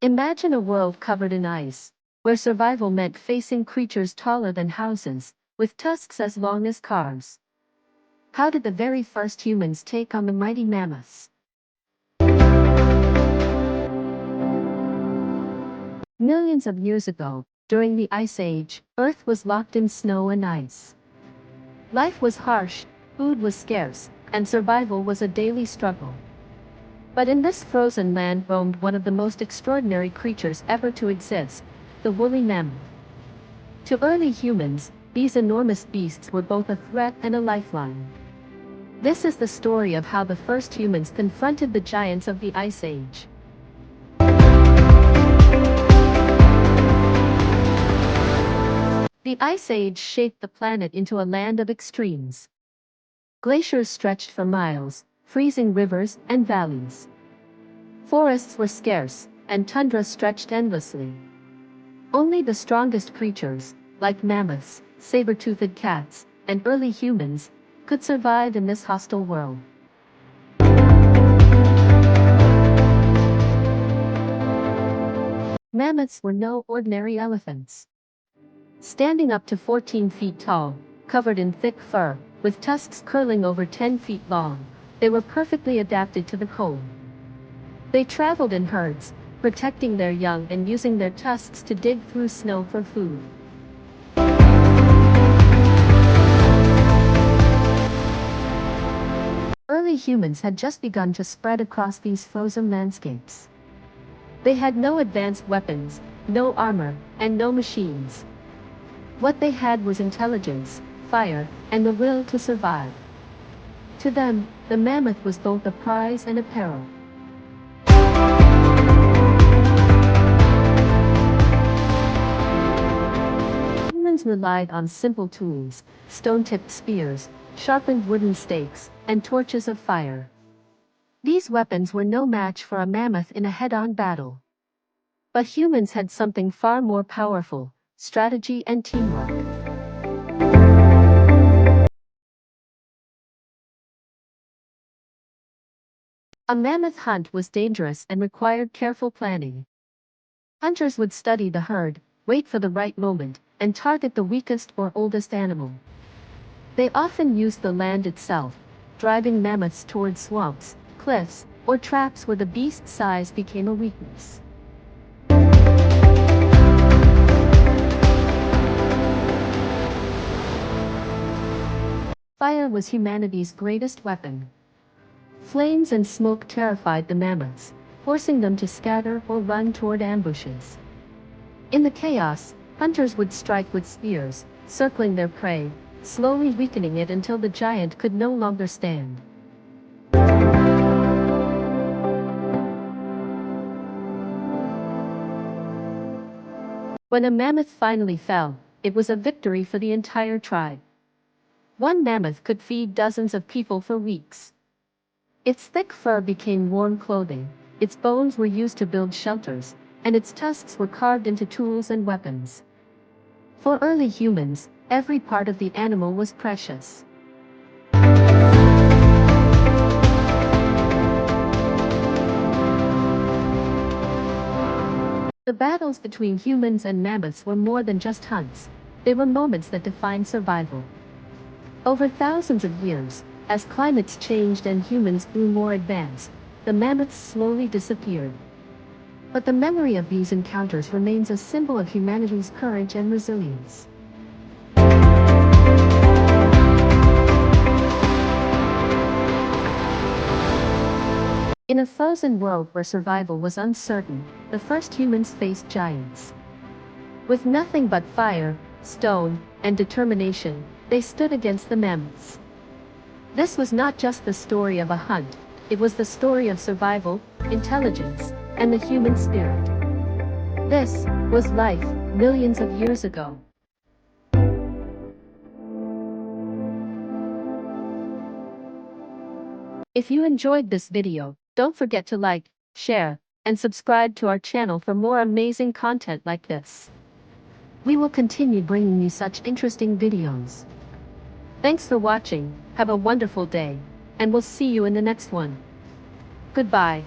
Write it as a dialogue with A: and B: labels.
A: Imagine a world covered in ice, where survival meant facing creatures taller than houses, with tusks as long as cars. How did the very first humans take on the mighty mammoths? Millions of years ago, during the Ice Age, Earth was locked in snow and ice. Life was harsh, food was scarce, and survival was a daily struggle. But in this frozen land roamed one of the most extraordinary creatures ever to exist, the woolly mammoth. To early humans, these enormous beasts were both a threat and a lifeline. This is the story of how the first humans confronted the giants of the Ice Age. The Ice Age shaped the planet into a land of extremes. Glaciers stretched for miles, freezing rivers and valleys. Forests were scarce, and tundra stretched endlessly. Only the strongest creatures, like mammoths, saber-toothed cats, and early humans, could survive in this hostile world. Mammoths were no ordinary elephants. Standing up to 14 feet tall, covered in thick fur, with tusks curling over 10 feet long, they were perfectly adapted to the cold. They traveled in herds, protecting their young and using their tusks to dig through snow for food. Early humans had just begun to spread across these frozen landscapes. They had no advanced weapons, no armor, and no machines. What they had was intelligence, fire, and the will to survive. To them, the mammoth was both a prize and a peril. Humans relied on simple tools, stone-tipped spears, sharpened wooden stakes, and torches of fire. These weapons were no match for a mammoth in a head-on battle. But humans had something far more powerful: strategy and teamwork. A mammoth hunt was dangerous and required careful planning. Hunters would study the herd, wait for the right moment, and target the weakest or oldest animal. They often used the land itself, driving mammoths toward swamps, cliffs, or traps where the beast's size became a weakness. Fire was humanity's greatest weapon. Flames and smoke terrified the mammoths, forcing them to scatter or run toward ambushes. In the chaos, hunters would strike with spears, circling their prey, slowly weakening it until the giant could no longer stand. When a mammoth finally fell, it was a victory for the entire tribe. One mammoth could feed dozens of people for weeks. Its thick fur became warm clothing, its bones were used to build shelters, and its tusks were carved into tools and weapons. For early humans, every part of the animal was precious. The battles between humans and mammoths were more than just hunts. They were moments that defined survival. Over thousands of years, as climates changed and humans grew more advanced, the mammoths slowly disappeared. But the memory of these encounters remains a symbol of humanity's courage and resilience. In a frozen world where survival was uncertain, the first humans faced giants. With nothing but fire, stone, and determination, they stood against the mammoths. This was not just the story of a hunt, it was the story of survival, intelligence, and the human spirit. This was life millions of years ago. If you enjoyed this video, don't forget to like, share, and subscribe to our channel for more amazing content like this. We will continue bringing you such interesting videos. Thanks for watching, have a wonderful day, and we'll see you in the next one. Goodbye.